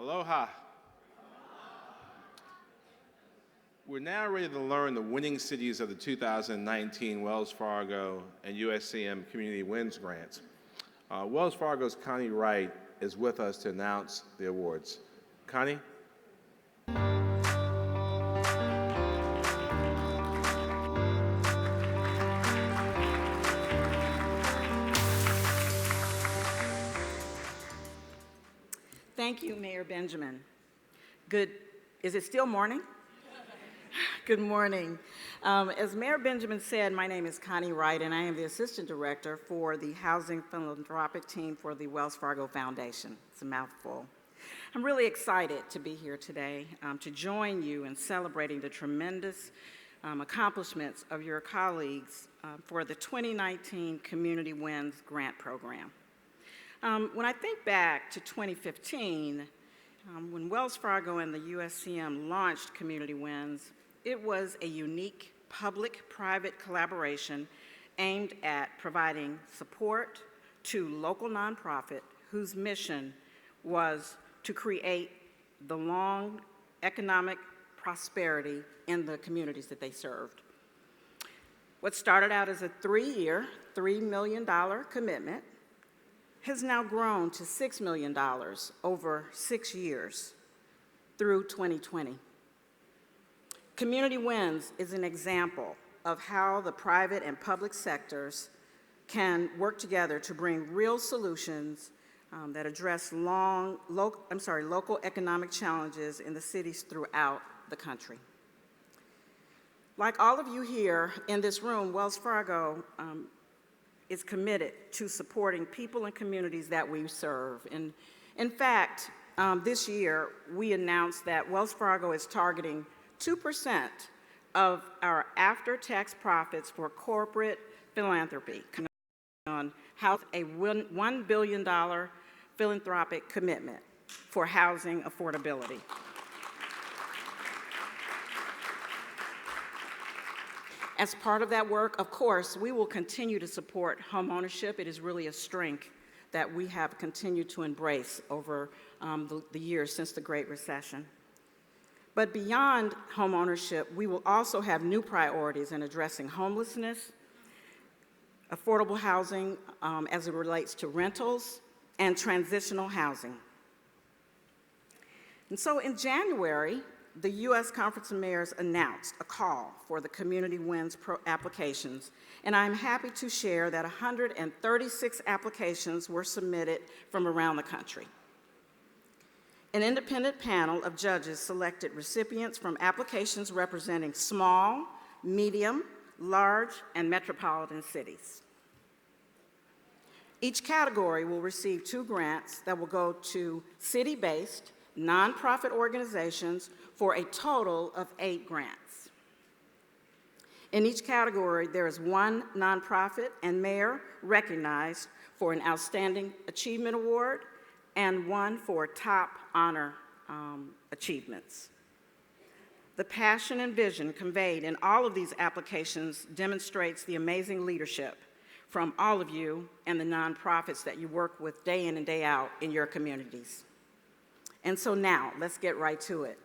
Aloha. We're now ready to learn the winning cities of the 2019 Wells Fargo and USCM Community Wins Grants. Wells Fargo's Connie Wright is with us to announce the awards. Connie? Thank you, Mayor Benjamin. Is it still morning? Good morning. As Mayor Benjamin said, my name is Connie Wright, and I am the Assistant Director for the Housing Philanthropic Team for the Wells Fargo Foundation. It's a mouthful. I'm really excited to be here today to join you in celebrating the tremendous accomplishments of your colleagues for the 2019 Community Wins Grant Program. When I think back to 2015, when Wells Fargo and the USCM launched Community Wins, it was a unique public-private collaboration aimed at providing support to local nonprofit whose mission was to create the long economic prosperity in the communities that they served. What started out as a 3-year, $3 million commitment has now grown to $6 million over 6 years through 2020. Community Wins is an example of how the private and public sectors can work together to bring real solutions that address local economic challenges in the cities throughout the country. Like all of you here in this room, Wells Fargo is committed to supporting people and communities that we serve. And in fact, this year, we announced that Wells Fargo is targeting 2% of our after-tax profits for corporate philanthropy on a $1 billion philanthropic commitment for housing affordability. As part of that work, of course, we will continue to support homeownership. It is really a strength that we have continued to embrace over the years since the Great Recession. But beyond homeownership, we will also have new priorities in addressing homelessness, affordable housing as it relates to rentals, and transitional housing. And so in January, the U.S. Conference of Mayors announced a call for the Community Wins applications, and I'm happy to share that 136 applications were submitted from around the country. An independent panel of judges selected recipients from applications representing small, medium, large, and metropolitan cities. Each category will receive 2 grants that will go to city-based, nonprofit organizations for a total of 8 grants. In each category, there is 1 nonprofit and mayor recognized for an Outstanding Achievement Award and 1 for top honor achievements. The passion and vision conveyed in all of these applications demonstrates the amazing leadership from all of you and the nonprofits that you work with day in and day out in your communities. And so now, let's get right to it.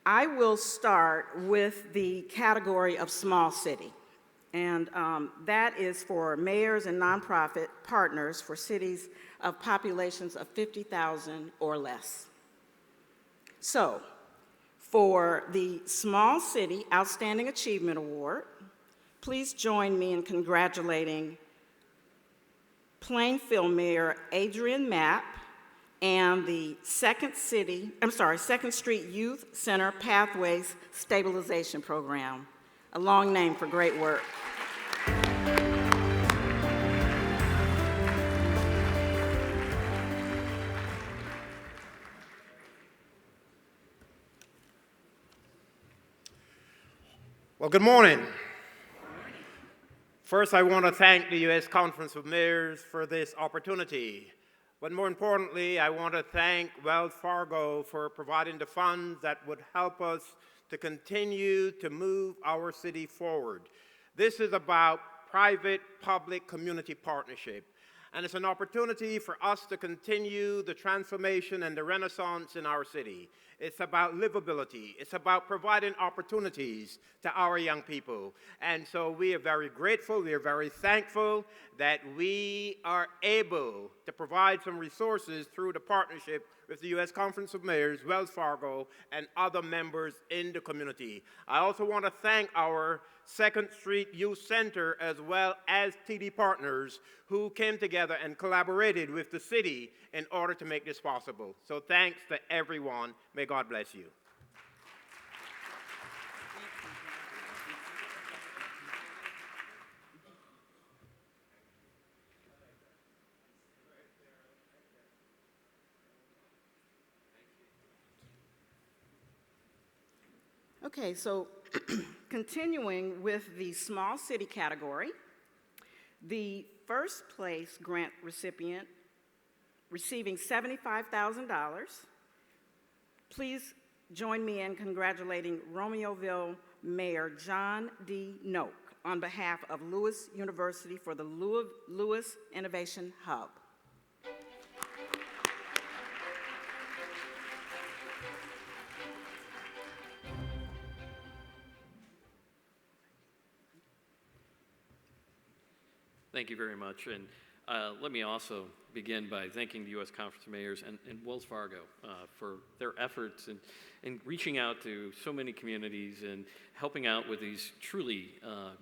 I will start with the category of small city, and that is for mayors and nonprofit partners for cities of populations of 50,000 or less. So, for the Small City Outstanding Achievement Award, please join me in congratulating Plainfield Mayor Adrian Mapp and the Second Street Youth Center Pathways Stabilization Program, a long name for great work. Well, good morning. First, I want to thank the U.S. Conference of Mayors for this opportunity. But more importantly, I want to thank Wells Fargo for providing the funds that would help us to continue to move our city forward. This is about private-public community partnership. And it's an opportunity for us to continue the transformation and the renaissance in our city. It's about livability. It's about providing opportunities to our young people. And so we are very grateful, we are very thankful that we are able to provide some resources through the partnership with the U.S. Conference of Mayors, Wells Fargo, and other members in the community. I also want to thank our 2nd Street Youth Center as well as TD Partners who came together and collaborated with the city in order to make this possible. So thanks to everyone. May God bless you. Okay, so continuing with the small city category, the first place grant recipient receiving $75,000, please join me in congratulating Romeoville Mayor John D. Noak on behalf of Lewis University for the Lewis Innovation Hub. Thank you very much. And let me also begin by thanking the U.S. Conference of Mayors and Wells Fargo for their efforts in reaching out to so many communities and helping out with these truly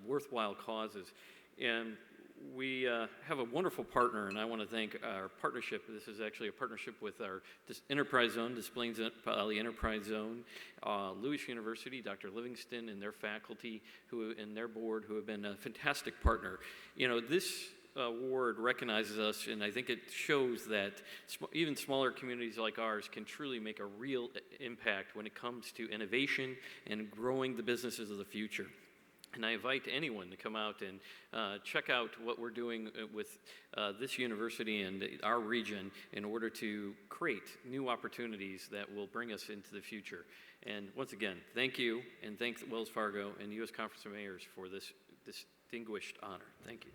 worthwhile causes. And we have a wonderful partner, and I want to thank our partnership. This is actually a partnership with our Enterprise Zone, Des Plaines Valley Enterprise Zone, Lewis University, Dr. Livingston and their faculty and their board who have been a fantastic partner. You know, this award recognizes us, and I think it shows that even smaller communities like ours can truly make a real impact when it comes to innovation and growing the businesses of the future. And I invite anyone to come out and check out what we're doing with this university and our region in order to create new opportunities that will bring us into the future. And once again, thank you, and thank Wells Fargo and the U.S. Conference of Mayors for this distinguished honor. Thank you.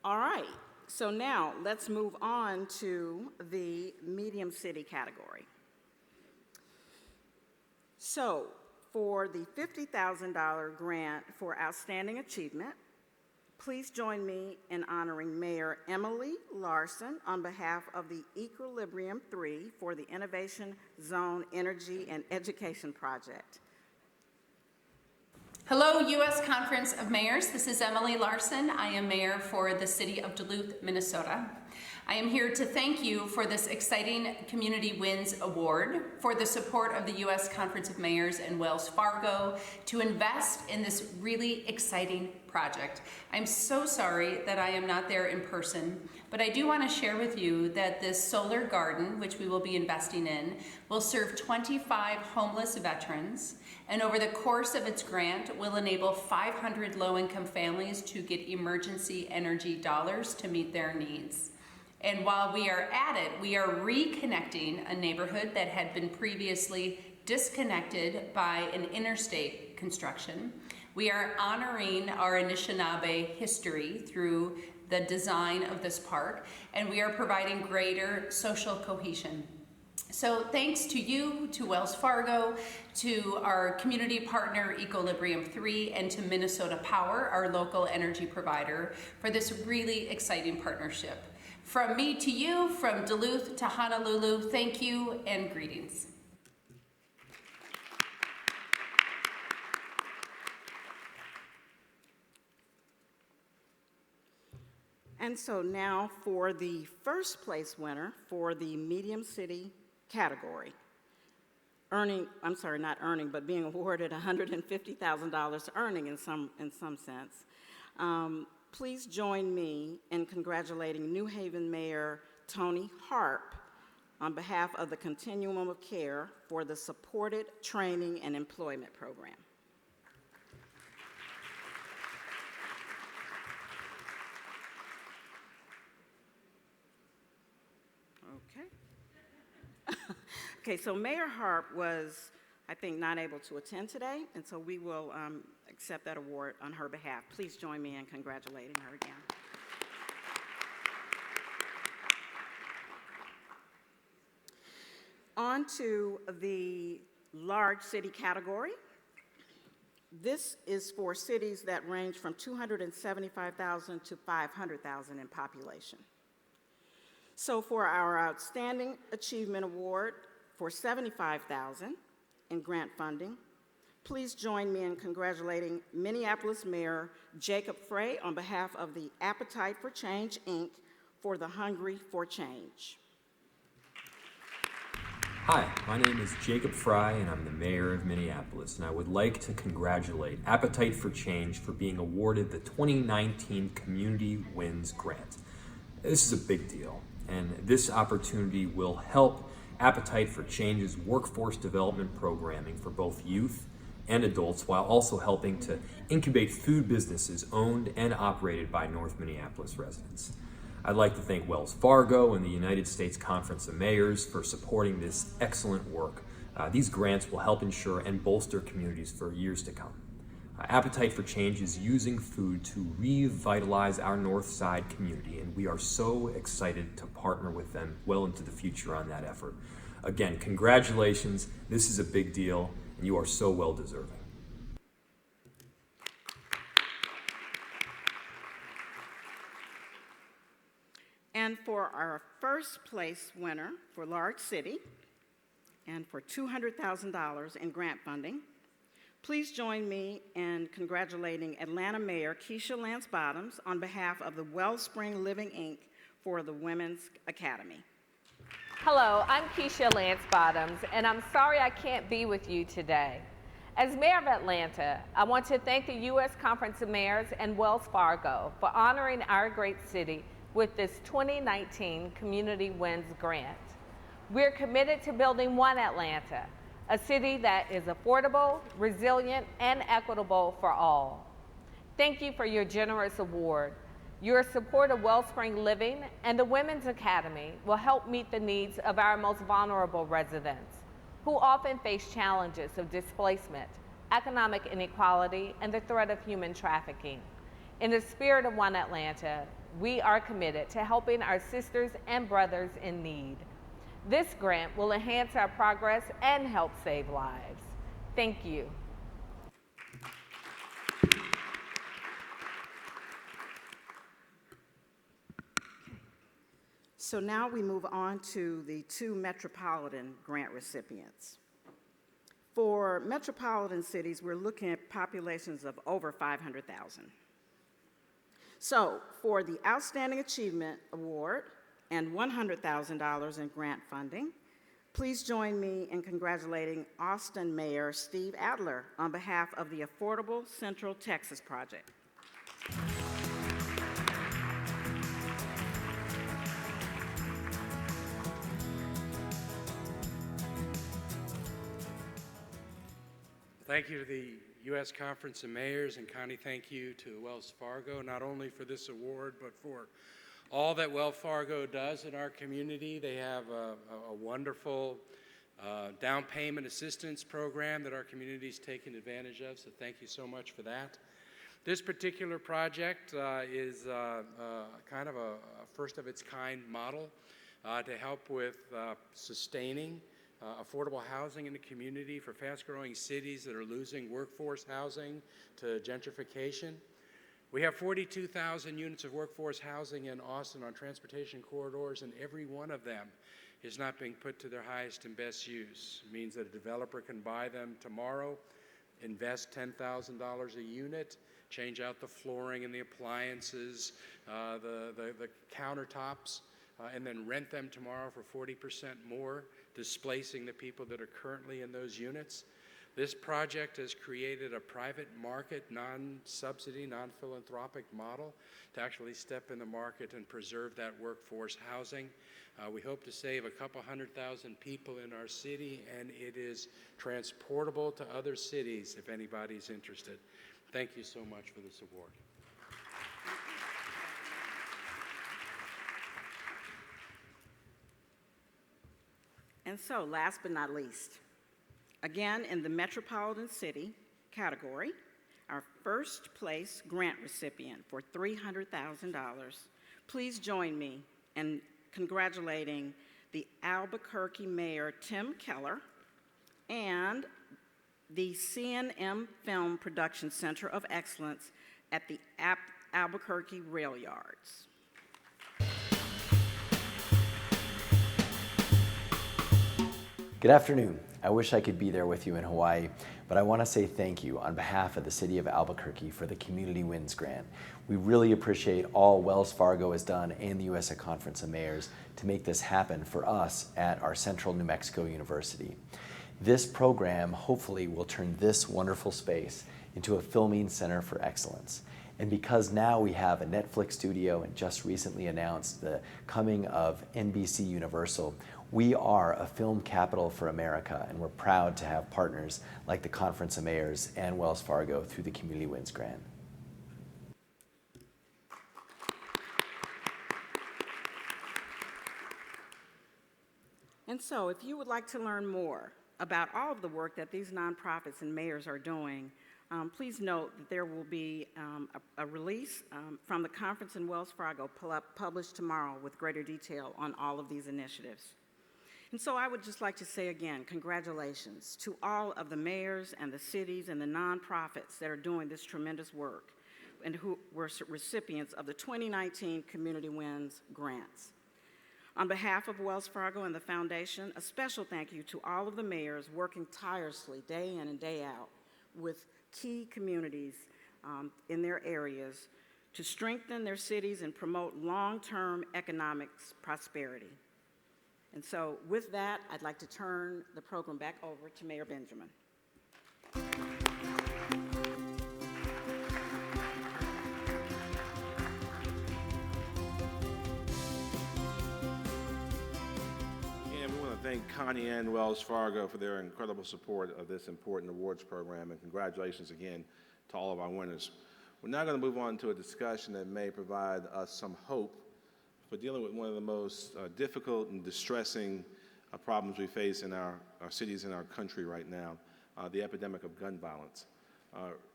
All right, so now let's move on to the medium city category. So for the $50,000 grant for outstanding achievement, please join me in honoring Mayor Emily Larson on behalf of the Equilibrium 3 for the Innovation Zone Energy and Education Project. Hello, U.S. Conference of Mayors. This is Emily Larson. I am mayor for the city of Duluth, Minnesota. I am here to thank you for this exciting Community Wins Award, for the support of the U.S. Conference of Mayors and Wells Fargo to invest in this really exciting project. I'm so sorry that I am not there in person, but I do want to share with you that this solar garden, which we will be investing in, will serve 25 homeless veterans, and over the course of its grant will enable 500 low-income families to get emergency energy dollars to meet their needs. And while we are at it, we are reconnecting a neighborhood that had been previously disconnected by an interstate construction. We are honoring our Anishinaabe history through the design of this park, and we are providing greater social cohesion. So thanks to you, to Wells Fargo, to our community partner Equilibrium 3, and to Minnesota Power, our local energy provider, for this really exciting partnership. From me to you, from Duluth to Honolulu, thank you and greetings. And so now for the first place winner for the medium city category, being awarded $150,000 earning in some sense. Please join me in congratulating New Haven Mayor Tony Harp on behalf of the Continuum of Care for the Supported Training and Employment Program. Okay, so Mayor Harp was, I think, not able to attend today, and so we will accept that award on her behalf. Please join me in congratulating her again. On to the large city category. This is for cities that range from 275,000 to 500,000 in population. So for our Outstanding Achievement Award for $75,000 in grant funding, please join me in congratulating Minneapolis Mayor Jacob Frey on behalf of the Appetite for Change, Inc. for the Hungry for Change. Hi, my name is Jacob Fry, and I'm the mayor of Minneapolis, and I would like to congratulate Appetite for Change for being awarded the 2019 Community Wins Grant. This is a big deal, and this opportunity will help Appetite for Change's workforce development programming for both youth and adults, while also helping to incubate food businesses owned and operated by North Minneapolis residents. I'd like to thank Wells Fargo and the United States Conference of Mayors for supporting this excellent work. These grants will help ensure and bolster communities for years to come. Appetite for Change is using food to revitalize our North Side community, and we are so excited to partner with them well into the future on that effort. Again, congratulations. This is a big deal, and you are so well deserving. And for our first place winner for Large City, and for $200,000 in grant funding, please join me in congratulating Atlanta Mayor Keisha Lance Bottoms on behalf of the Wellspring Living, Inc. for the Women's Academy. Hello, I'm Keisha Lance Bottoms, and I'm sorry I can't be with you today. As Mayor of Atlanta, I want to thank the U.S. Conference of Mayors and Wells Fargo for honoring our great city with this 2019 Community Wins Grant. We're committed to building one Atlanta, a city that is affordable, resilient, and equitable for all. Thank you for your generous award. Your support of Wellspring Living and the Women's Academy will help meet the needs of our most vulnerable residents, who often face challenges of displacement, economic inequality, and the threat of human trafficking. In the spirit of One Atlanta, we are committed to helping our sisters and brothers in need. This grant will enhance our progress and help save lives. Thank you. So now we move on to the two metropolitan grant recipients. For metropolitan cities, we're looking at populations of over 500,000. So for the Outstanding Achievement Award and $100,000 in grant funding, please join me in congratulating Austin Mayor Steve Adler on behalf of the Affordable Central Texas Project. Thank you to the U.S. Conference of Mayors, and Connie, thank you to Wells Fargo, not only for this award, but for all that Wells Fargo does in our community. They have a wonderful down payment assistance program that our community is taking advantage of, so thank you so much for that. This particular project is kind of a first of its kind model to help with sustaining affordable housing in the community for fast-growing cities that are losing workforce housing to gentrification. We have 42,000 units of workforce housing in Austin on transportation corridors, and every one of them is not being put to their highest and best use. It means that a developer can buy them tomorrow, invest $10,000 a unit, change out the flooring and the appliances, the countertops, and then rent them tomorrow for 40% more, displacing the people that are currently in those units. This project has created a private market, non-subsidy, non-philanthropic model to actually step in the market and preserve that workforce housing. We hope to save a couple 100,000 people in our city, and it is transportable to other cities if anybody's interested. Thank you so much for this award. And so, last but not least, again in the Metropolitan City category, our first place grant recipient for $300,000. Please join me in congratulating the Albuquerque Mayor Tim Keller and the C&M Film Production Center of Excellence at the Albuquerque Rail Yards. Good afternoon. I wish I could be there with you in Hawaii, but I want to say thank you on behalf of the City of Albuquerque for the Community Wins Grant. We really appreciate all Wells Fargo has done and the U.S. Conference of Mayors to make this happen for us at our Central New Mexico University. This program hopefully will turn this wonderful space into a filming center for excellence. And because now we have a Netflix studio and just recently announced the coming of NBC Universal, we are a film capital for America, and we're proud to have partners like the Conference of Mayors and Wells Fargo through the Community Wins Grant. And so, if you would like to learn more about all of the work that these nonprofits and mayors are doing, please note that there will be a release from the conference in Wells Fargo published tomorrow with greater detail on all of these initiatives. And so I would just like to say again, congratulations to all of the mayors and the cities and the nonprofits that are doing this tremendous work and who were recipients of the 2019 Community Wins grants. On behalf of Wells Fargo and the Foundation, a special thank you to all of the mayors working tirelessly day in and day out with key communities in their areas to strengthen their cities and promote long-term economic prosperity. And so with that, I'd like to turn the program back over to Mayor Benjamin. And we want to thank Connie and Wells Fargo for their incredible support of this important awards program, and congratulations again to all of our winners. We're now going to move on to a discussion that may provide us some hope for dealing with one of the most difficult and distressing problems we face in our cities and our country right now, the epidemic of gun violence.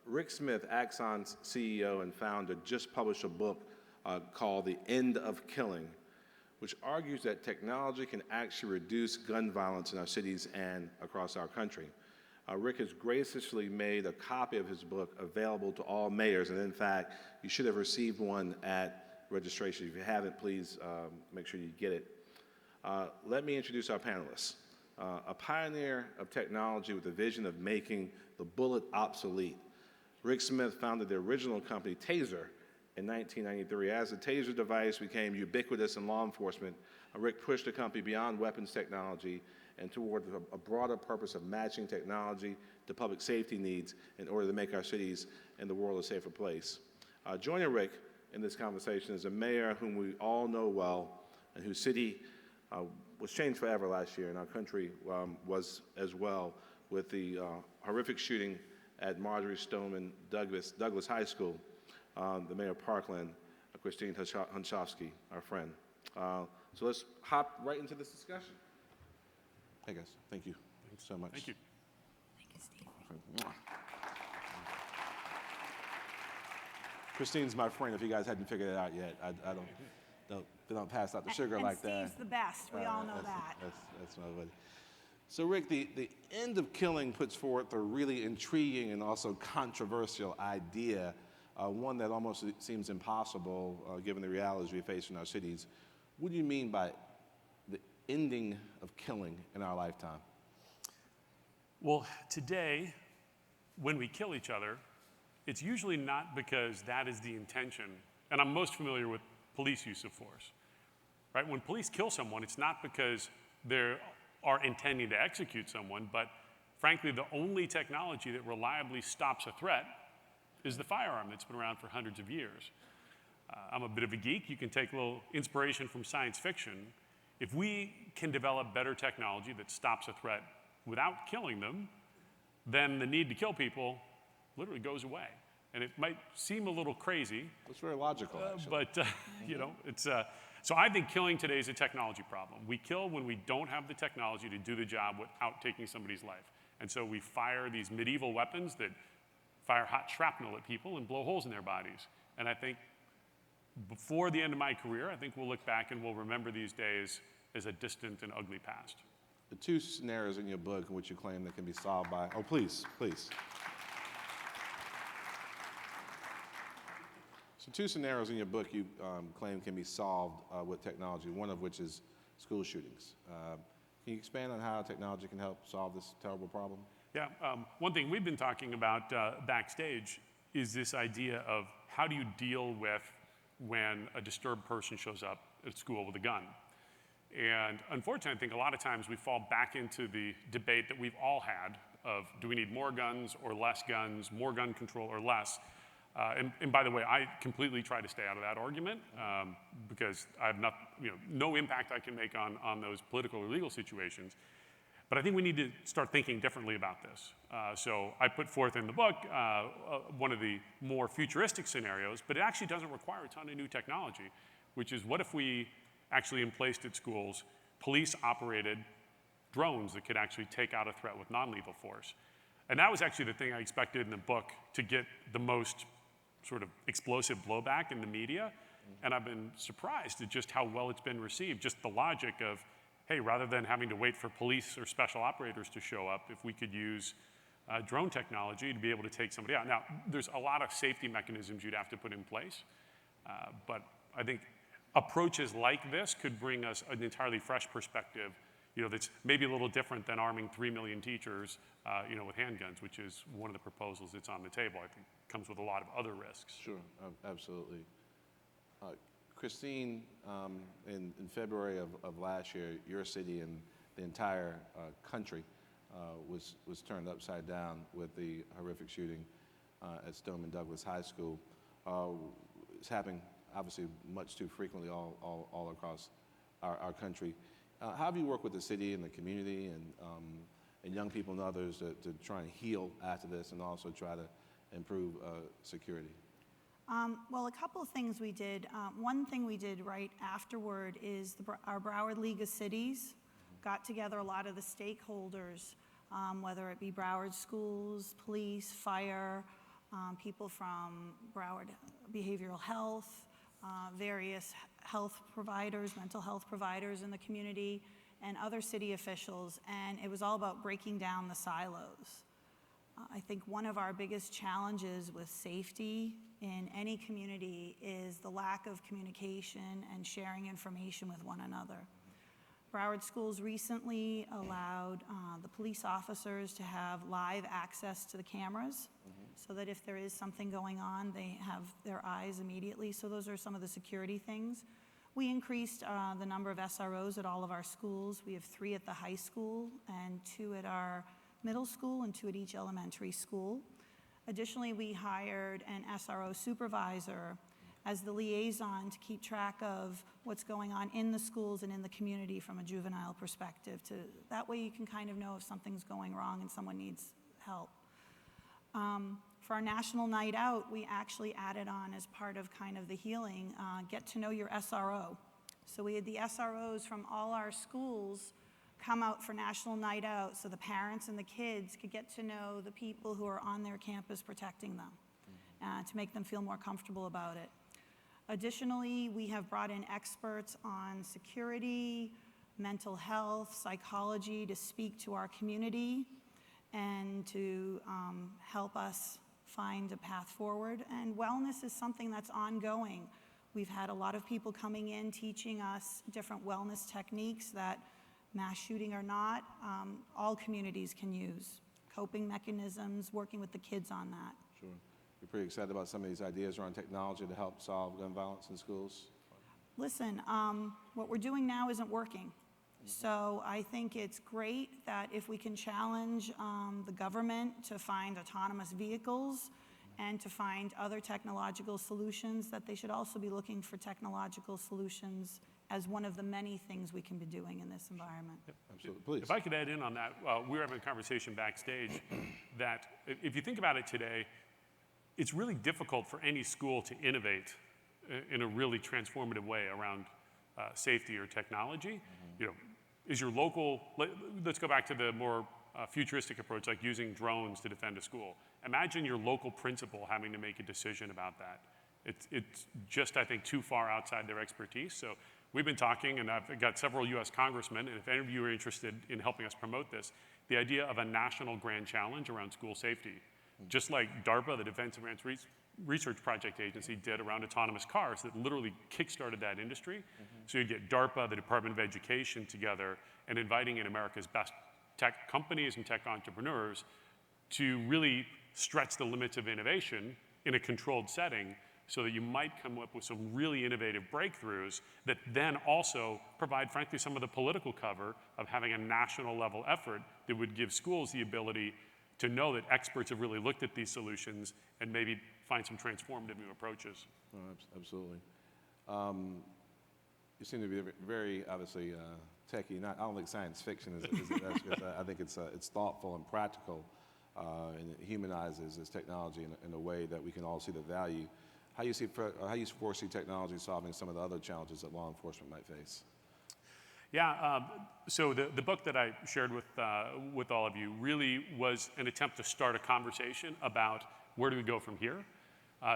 Rick Smith, Axon's CEO and founder, just published a book called The End of Killing, which argues that technology can actually reduce gun violence in our cities and across our country. Rick has graciously made a copy of his book available to all mayors, and in fact, you should have received one at registration. If you haven't, please make sure you get it. Let me introduce our panelists. A pioneer of technology with a vision of making the bullet obsolete, Rick Smith founded the original company, Taser, in 1993. As the Taser device became ubiquitous in law enforcement, Rick pushed the company beyond weapons technology and toward a broader purpose of matching technology to public safety needs in order to make our cities and the world a safer place. Joining Rick in this conversation is a mayor whom we all know well and whose city was changed forever last year, and our country was as well, with the horrific shooting at Marjorie Stoneman Douglas High School, the mayor of Parkland, Christine Hunchofsky, our friend. So let's hop right into this discussion. Hey guys, thank you. Thanks so much. Thank you. Thank you, Steve. Christine's my friend, if you guys hadn't figured it out yet. They don't pass out the sugar like that. Steve's the best. We all know that. That's my buddy. So Rick, the End of Killing puts forth a really intriguing and also controversial idea, one that almost seems impossible given the realities we face in our cities. What do you mean by the ending of killing in our lifetime? Well, today, when we kill each other, it's usually not because that is the intention. And I'm most familiar with police use of force, right? When police kill someone, it's not because they are intending to execute someone, but frankly, the only technology that reliably stops a threat is the firearm that's been around for hundreds of years. I'm a bit of a geek. You can take a little inspiration from science fiction. If we can develop better technology that stops a threat without killing them, then the need to kill people literally goes away. And it might seem a little crazy. It's very logical, actually. But, you know, it's, So I think killing today is a technology problem. We kill when we don't have the technology to do the job without taking somebody's life. And so we fire these medieval weapons that fire hot shrapnel at people and blow holes in their bodies. And I think before the end of my career, I think we'll look back and we'll remember these days as a distant and ugly past. The two scenarios in your book in which you claim that can be solved by, oh, please. So two scenarios in your book you claim can be solved with technology, one of which is school shootings. Can you expand on how technology can help solve this terrible problem? Yeah, one thing we've been talking about backstage is this idea of how do you deal with when a disturbed person shows up at school with a gun. And unfortunately, I think a lot of times we fall back into the debate that we've all had of do we need more guns or less guns, more gun control or less. And by the way, I completely try to stay out of that argument because I have no impact I can make on those political or legal situations. But I think we need to start thinking differently about this. So I put forth in the book one of the more futuristic scenarios, but it actually doesn't require a ton of new technology, which is what if we actually emplaced at schools police-operated drones that could actually take out a threat with non-lethal force. And that was actually the thing I expected in the book to get the most sort of explosive blowback in the media. And I've been surprised at just how well it's been received. Just the logic of, hey, rather than having to wait for police or special operators to show up, if we could use drone technology to be able to take somebody out. Now, there's a lot of safety mechanisms you'd have to put in place. But I think approaches like this could bring us an entirely fresh perspective, that's maybe a little different than arming 3 million teachers, with handguns, which is one of the proposals that's on the table. I think comes with a lot of other risks. Sure, absolutely. Christine, in February of last year, your city and the entire country was turned upside down with the horrific shooting at Stoneman Douglas High School. It's happening, obviously, much too frequently all across our country. How have you worked with the city and the community and young people and others to try and heal after this and also try to improve security? Well, a couple of things we did. One thing we did right afterward is our Broward League of Cities got together a lot of the stakeholders, whether it be Broward schools, police, fire, people from Broward behavioral health, various health providers, mental health providers in the community, and other city officials, and it was all about breaking down the silos. I think one of our biggest challenges with safety in any community is the lack of communication and sharing information with one another. Broward Schools recently allowed the police officers to have live access to the cameras so that if there is something going on, they have their eyes immediately. So those are some of the security things. We increased the number of SROs at all of our schools. We have 3 at the high school and 2 at our middle school and 2 at each elementary school. Additionally, we hired an SRO supervisor as the liaison to keep track of what's going on in the schools and in the community from a juvenile perspective. That way you can kind of know if something's going wrong and someone needs help. For our National Night Out, we actually added on as part of kind of the healing, get to know your SRO. So we had the SROs from all our schools come out for National Night Out so the parents and the kids could get to know the people who are on their campus protecting them to make them feel more comfortable about it. Additionally, we have brought in experts on security, mental health, psychology to speak to our community and to help us find a path forward. And wellness is something that's ongoing. We've had a lot of people coming in teaching us different wellness techniques that, mass shooting or not, all communities can use. Coping mechanisms, working with the kids on that. Sure. You're pretty excited about some of these ideas around technology to help solve gun violence in schools? Listen, what we're doing now isn't working. So I think it's great that if we can challenge the government to find autonomous vehicles and to find other technological solutions, that they should also be looking for technological solutions as one of the many things we can be doing in this environment. Yep, absolutely. Please. If I could add in on that, we were having a conversation backstage that if you think about it today, it's really difficult for any school to innovate in a really transformative way around safety or technology. You know, is your local, let's go back to the more futuristic approach, like using drones to defend a school. Imagine your local principal having to make a decision about that. It's just, I think, too far outside their expertise. So we've been talking, and I've got several US congressmen, and if any of you are interested in helping us promote this, the idea of a national grand challenge around school safety. Just like DARPA, the Defense Advanced Research Project Agency, did around autonomous cars that literally kickstarted that industry. So you get DARPA, the Department of Education together, and inviting in America's best tech companies and tech entrepreneurs to really stretch the limits of innovation in a controlled setting so that you might come up with some really innovative breakthroughs that then also provide, frankly, some of the political cover of having a national level effort that would give schools the ability to know that experts have really looked at these solutions and maybe find some transformative new approaches. Oh, absolutely. You seem to be very, obviously, techie. I don't think science fiction I think it's thoughtful and practical, and it humanizes this technology in a way that we can all see the value. How you foresee technology solving some of the other challenges that law enforcement might face? Yeah, so the book that I shared with all of you really was an attempt to start a conversation about where do we go from here.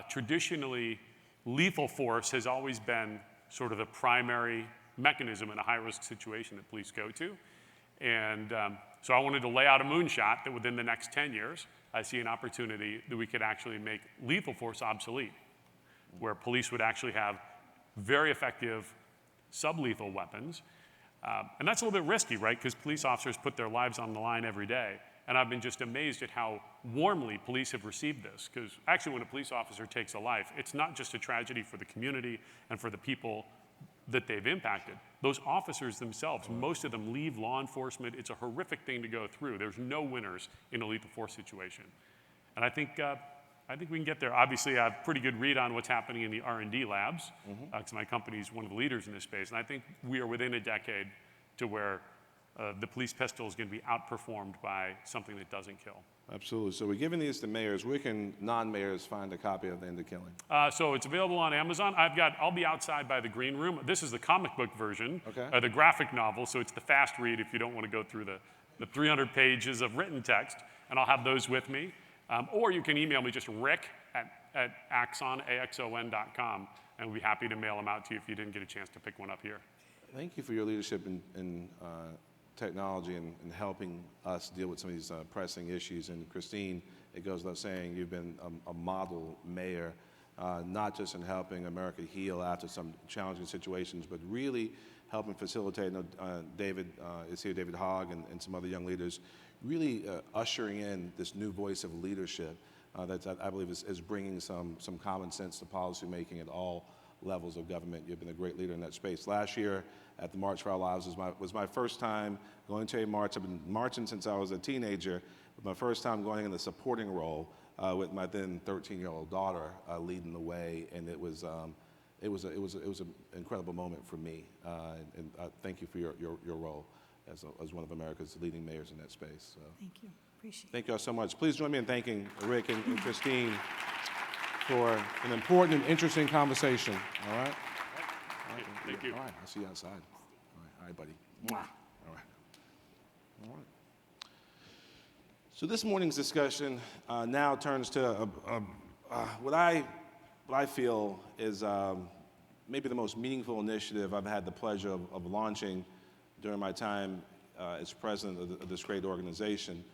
Traditionally, lethal force has always been sort of the primary mechanism in a high-risk situation that police go to. And so I wanted to lay out a moonshot that within the next 10 years, I see an opportunity that we could actually make lethal force obsolete, where police would actually have very effective sublethal weapons. And that's a little bit risky, right? Because police officers put their lives on the line every day. And I've been just amazed at how warmly police have received this. Because actually, when a police officer takes a life, it's not just a tragedy for the community and for the people that they've impacted. Those officers themselves, most of them leave law enforcement. It's a horrific thing to go through. There's no winners in a lethal force situation. And I think we can get there. Obviously, I have a pretty good read on what's happening in the R&D labs, because my company is one of the leaders in this space. And I think we are within a decade to where the police pistol is going to be outperformed by something that doesn't kill. Absolutely. So we're giving these to mayors. Where can non-mayors find a copy of The End of Killing? So it's available on Amazon. I'll be outside by the green room. This is the comic book version, Okay. The graphic novel. So it's the fast read if you don't want to go through the 300 pages of written text. And I'll have those with me. Or you can email me, just rick@axon, axon.com, and we'll be happy to mail them out to you if you didn't get a chance to pick one up here. Thank you for your leadership in technology and helping us deal with some of these pressing issues. And Christine, it goes without saying, you've been a model mayor, not just in helping America heal after some challenging situations, but really helping facilitate. David is here, David Hogg, and some other young leaders, really ushering in this new voice of leadership that I believe is bringing some common sense to policymaking at all levels of government. You've been a great leader in that space. Last year at the March for Our Lives was my first time going to a march. I've been marching since I was a teenager, but my first time going in the supporting role with my then 13-year-old daughter leading the way, and it was an incredible moment for me. And thank you for your role as one of America's leading mayors in that space. So. Thank you. Appreciate it. Thank you all so much. Please join me in thanking Rick and Christine for an important and interesting conversation. All right? Thank you. All right. I'll see you outside. All right, buddy. Mwah. All right. So this morning's discussion now turns to what I feel is maybe the most meaningful initiative I've had the pleasure of launching during my time as president of this great organization.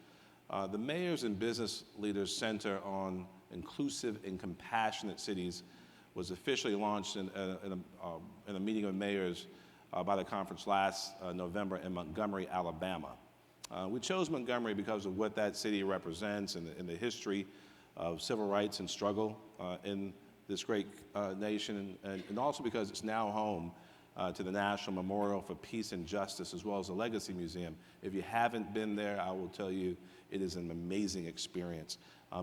The Mayors and Business Leaders Center on Inclusive and Compassionate Cities was officially launched in a meeting of mayors by the conference last November in Montgomery, Alabama. We chose Montgomery because of what that city represents and the history of civil rights and struggle in this great nation, and also because it's now home to the National Memorial for Peace and Justice, as well as the Legacy Museum. If you haven't been there, I will tell you it is an amazing experience.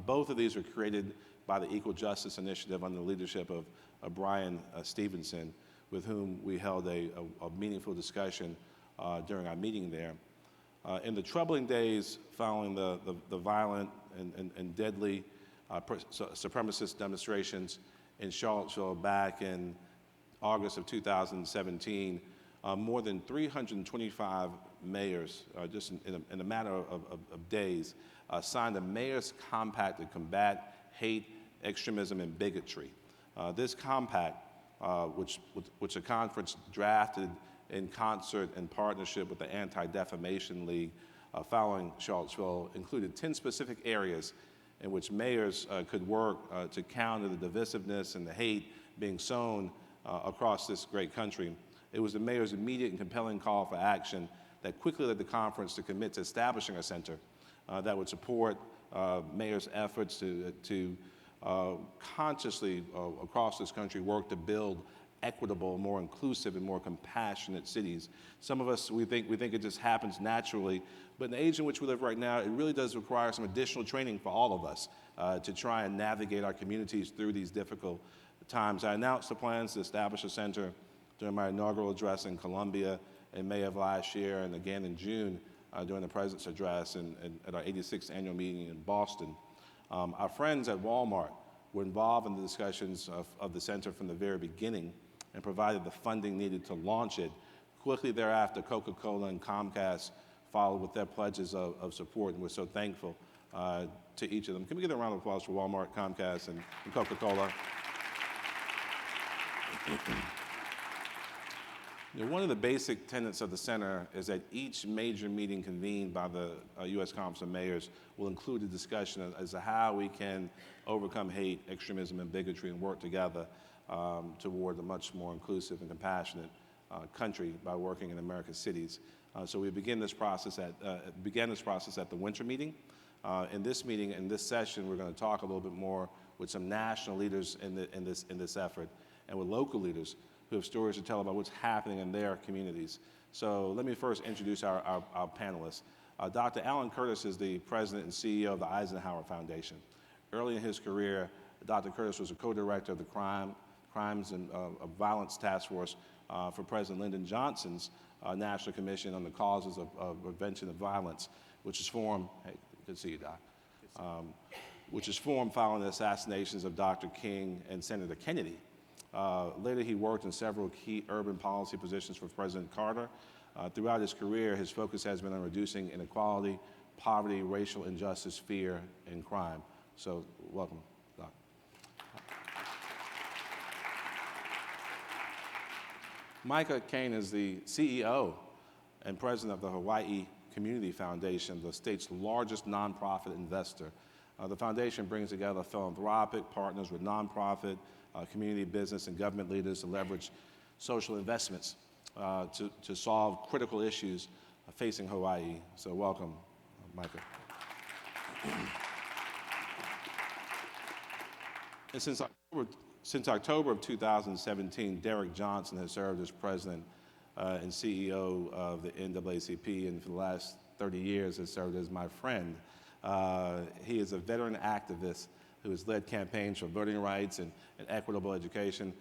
Both of these were created by the Equal Justice Initiative under the leadership of Brian Stevenson, with whom we held a meaningful discussion during our meeting there. In the troubling days following the violent and deadly supremacist demonstrations in Charlottesville back in August of 2017, more than 325 mayors, just in a matter of days, signed a mayor's compact to combat hate, extremism, and bigotry. This compact, which the conference drafted in concert and partnership with the Anti-Defamation League following Charlottesville, included 10 specific areas in which mayors could work to counter the divisiveness and the hate being sown across this great country. It was the mayor's immediate and compelling call for action that quickly led the conference to commit to establishing a center that would support mayors' efforts to consciously across this country work to build equitable, more inclusive, and more compassionate cities. Some of us, we think it just happens naturally, but in the age in which we live right now, it really does require some additional training for all of us to try and navigate our communities through these difficult times. I announced the plans to establish a center during my inaugural address in Columbia in May of last year, and again in June during the President's address at our 86th annual meeting in Boston. Our friends at Walmart were involved in the discussions of the center from the very beginning and provided the funding needed to launch it. Quickly thereafter, Coca-Cola and Comcast followed with their pledges of support, and we're so thankful to each of them. Can we give a round of applause for Walmart, Comcast, and Coca-Cola? One of the basic tenets of the center is that each major meeting convened by the U.S. Conference of Mayors will include a discussion as to how we can overcome hate, extremism, and bigotry and work together toward a much more inclusive and compassionate country by working in America's cities. So we began this process at the winter meeting. In this meeting, in this session, we're going to talk a little bit more with some national leaders in this effort and with local leaders who have stories to tell about what's happening in their communities. So let me first introduce our panelists. Dr. Alan Curtis is the president and CEO of the Eisenhower Foundation. Early in his career, Dr. Curtis was a co-director of the Crimes and Violence Task Force for President Lyndon Johnson's National Commission on the Causes of Prevention of Violence, which is formed, hey, good to see you, Doc, which is formed following the assassinations of Dr. King and Senator Kennedy. Later, he worked in several key urban policy positions for President Carter. Throughout his career, his focus has been on reducing inequality, poverty, racial injustice, fear, and crime. So, welcome, Doc. Micah Kane is the CEO and president of the Hawaii Community Foundation, the state's largest nonprofit investor. The foundation brings together philanthropic partners with nonprofit, community, business, and government leaders to leverage social investments to solve critical issues facing Hawaii. So welcome, Micah. And since October of 2017, Derek Johnson has served as president and CEO of the NAACP, and for the last 30 years has served as my friend. He is a veteran activist who has led campaigns for voting rights and equitable education.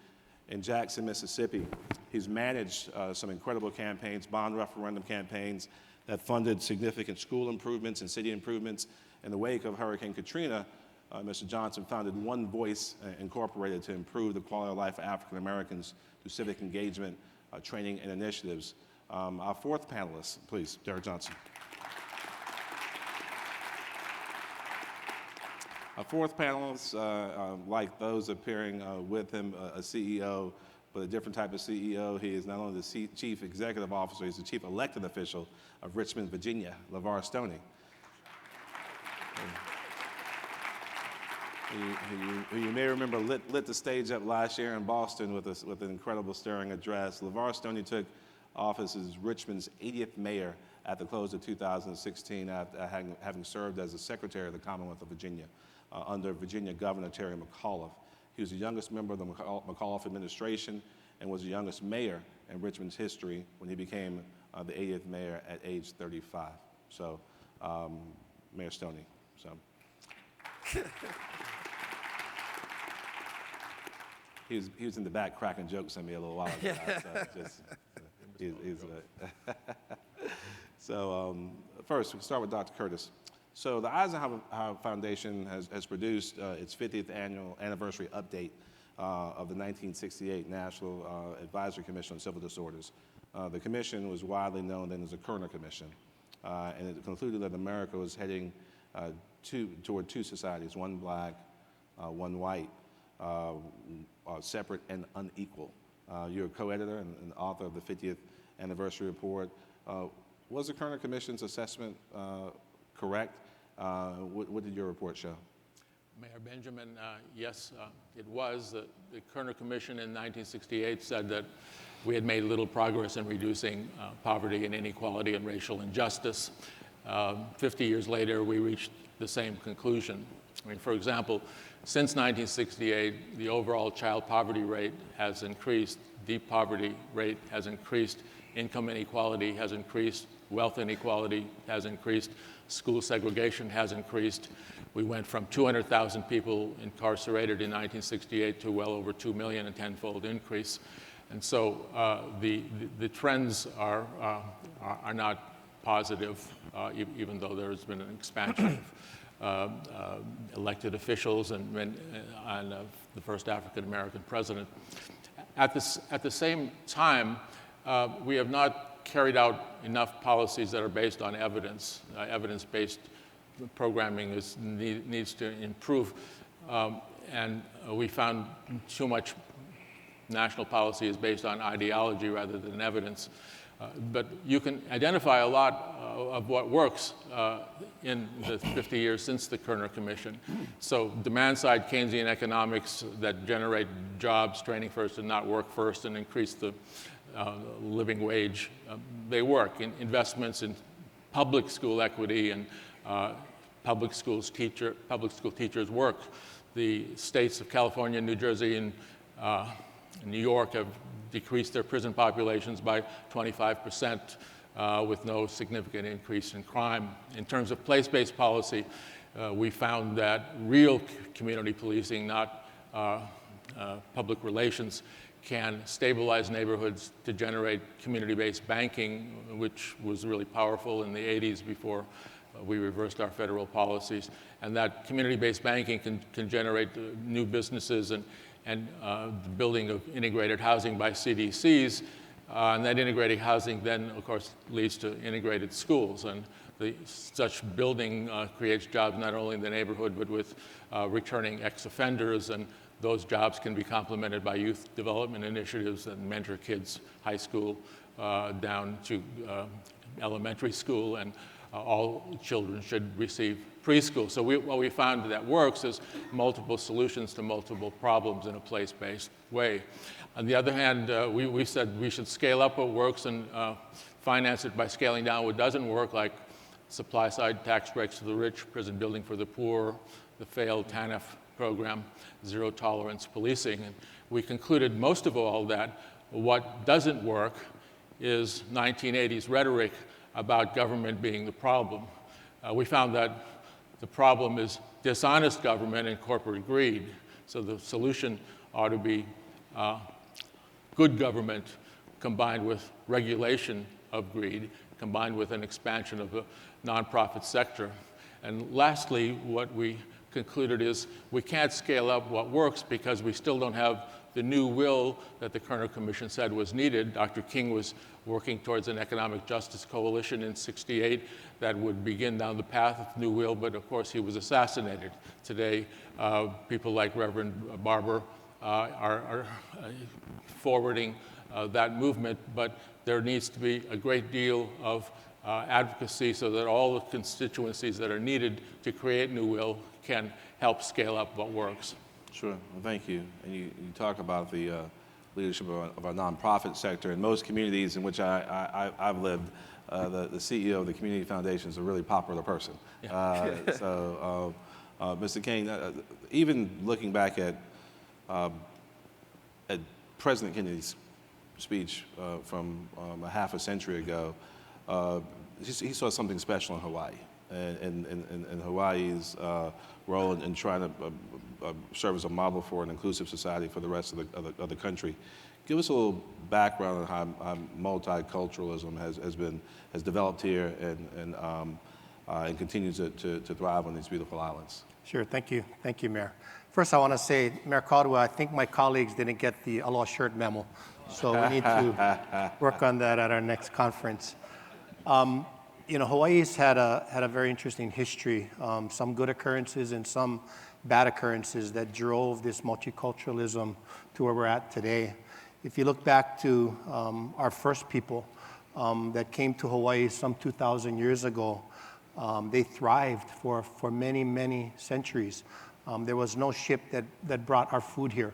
In Jackson, Mississippi, he's managed some incredible campaigns, bond referendum campaigns that funded significant school improvements and city improvements. In the wake of Hurricane Katrina, Mr. Johnson founded One Voice Incorporated to improve the quality of life for African Americans through civic engagement, training, and initiatives. Our fourth panelist, please, Derek Johnson. Our fourth panelist, like those appearing with him, a CEO, but a different type of CEO. He is not only the chief executive officer, he's the chief elected official of Richmond, Virginia, LeVar Stoney. Who you may remember lit the stage up last year in Boston with an incredible stirring address. LeVar Stoney took office as Richmond's 80th mayor at the close of 2016 after having served as the Secretary of the Commonwealth of Virginia under Virginia Governor Terry McAuliffe. He was the youngest member of the McAuliffe administration and was the youngest mayor in Richmond's history when he became the 80th mayor at age 35. So, Mayor Stoney. So. He was in the back cracking jokes at me a little while ago. First, we'll start with Dr. Curtis. So the Eisenhower Foundation has produced its 50th anniversary update of the 1968 National Advisory Commission on Civil Disorders. The commission was widely known then as the Kerner Commission, and it concluded that America was heading toward two societies, one black, one white, separate and unequal. You're a co-editor and author of the 50th anniversary report. Was the Kerner Commission's assessment correct? What did your report show? Mayor Benjamin, yes, it was. The Kerner Commission in 1968 said that we had made little progress in reducing poverty and inequality and racial injustice. 50 years later, we reached the same conclusion. I mean, for example, since 1968, the overall child poverty rate has increased, deep poverty rate has increased, income inequality has increased, wealth inequality has increased, school segregation has increased. We went from 200,000 people incarcerated in 1968 to well over 2 million, a tenfold increase. And so the trends are not positive, even though there has been an expansion of elected officials and the first African-American president. At the same time, we have not carried out enough policies that are based on evidence. Evidence-based programming needs to improve, and we found too much national policy is based on ideology rather than evidence. But you can identify a lot of what works in the 50 years since the Kerner Commission. So demand-side Keynesian economics that generate jobs, training first and not work first, and increase the living wage, they work. Investments in public school equity and public school teachers work. The states of California, New Jersey, and New York have decreased their prison populations by 25% with no significant increase in crime. In terms of place-based policy, we found that real community policing, not public relations, can stabilize neighborhoods to generate community-based banking, which was really powerful in the 80s before we reversed our federal policies. And that community-based banking can generate new businesses and the building of integrated housing by CDCs. And that integrated housing then, of course, leads to integrated schools. And such building creates jobs not only in the neighborhood, but with returning ex-offenders. And those jobs can be complemented by youth development initiatives that mentor kids high school down to elementary school, and all children should receive preschool. So what we found that works is multiple solutions to multiple problems in a place-based way. On the other hand, we said we should scale up what works and finance it by scaling down what doesn't work, like supply-side tax breaks for the rich, prison building for the poor, the failed TANF program, zero-tolerance policing. And we concluded most of all that what doesn't work is 1980s rhetoric about government being the problem. We found that the problem is dishonest government and corporate greed. So the solution ought to be good government combined with regulation of greed, combined with an expansion of the nonprofit sector. And lastly, what we concluded is we can't scale up what works because we still don't have the new will that the Kerner Commission said was needed. Dr. King was working towards an economic justice coalition in '68 that would begin down the path of new will, but of course he was assassinated. Today, people like Reverend Barber are forwarding that movement, but there needs to be a great deal of advocacy so that all the constituencies that are needed to create new will can help scale up what works. Sure, well, thank you. And you talk about the leadership of our nonprofit sector. In most communities in which I've lived, the CEO of the community foundation is a really popular person. Yeah. So, Mr. King, even looking back at President Kennedy's speech from a half a century ago, he saw something special in Hawaii, and Hawaii's role in trying to serve as a model for an inclusive society for the rest of the country. Give us a little background on how multiculturalism has developed here and continues to thrive on these beautiful islands. Sure, thank you, Mayor. First, I want to say, Mayor Caldwell, I think my colleagues didn't get the aloha shirt memo, so we need to work on that at our next conference. Hawaii's had a very interesting history, some good occurrences and some bad occurrences that drove this multiculturalism to where we're at today. If you look back to our first people that came to Hawaii some 2,000 years ago, they thrived for many, many centuries. There was no ship that brought our food here.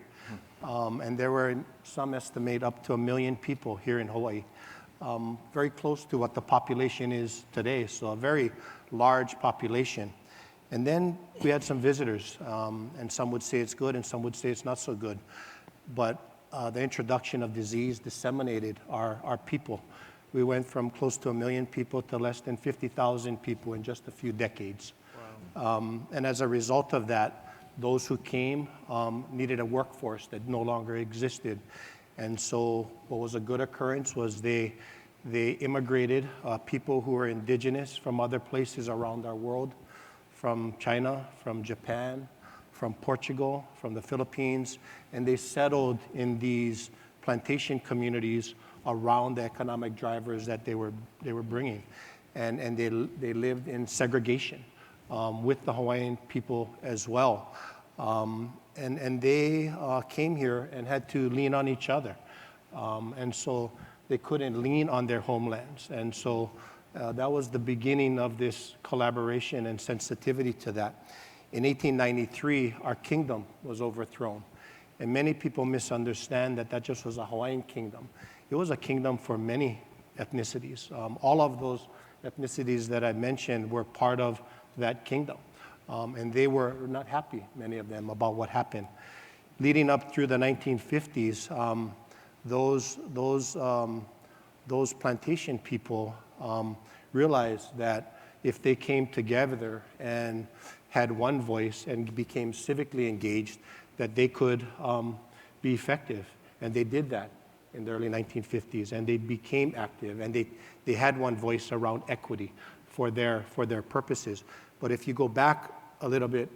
And there were, some estimate, up to 1 million people here in Hawaii. Very close to what the population is today, so a very large population. And then we had some visitors, and some would say it's good and some would say it's not so good. But the introduction of disease disseminated our people. We went from close to 1 million people to less than 50,000 people in just a few decades. Wow. And as a result of that, those who came needed a workforce that no longer existed. And so what was a good occurrence was they immigrated people who were indigenous from other places around our world, from China, from Japan, from Portugal, from the Philippines, and they settled in these plantation communities around the economic drivers that they were bringing. And they lived in segregation with the Hawaiian people as well. And they came here and had to lean on each other. And so they couldn't lean on their homelands. And so that was the beginning of this collaboration and sensitivity to that. In 1893, our kingdom was overthrown. And many people misunderstand that just was a Hawaiian kingdom. It was a kingdom for many ethnicities. All of those ethnicities that I mentioned were part of that kingdom. And they were not happy, many of them, about what happened. Leading up through the 1950s, those plantation people realized that if they came together and had one voice and became civically engaged, that they could be effective. And they did that in the early 1950s, and they became active, and they had one voice around equity for their purposes. But if you go back a little bit,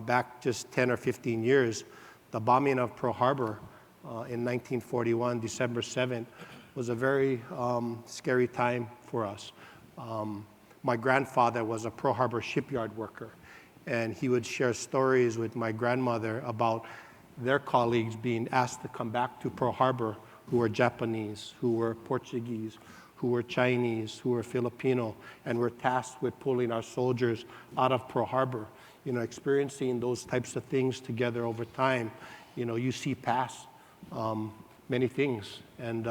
back just 10 or 15 years, the bombing of Pearl Harbor in 1941, December 7th, was a very scary time for us. My grandfather was a Pearl Harbor shipyard worker, and he would share stories with my grandmother about their colleagues being asked to come back to Pearl Harbor who were Japanese, who were Portuguese, who were Chinese, who were Filipino, and were tasked with pulling our soldiers out of Pearl Harbor. Experiencing those types of things together over time, you see past many things. And,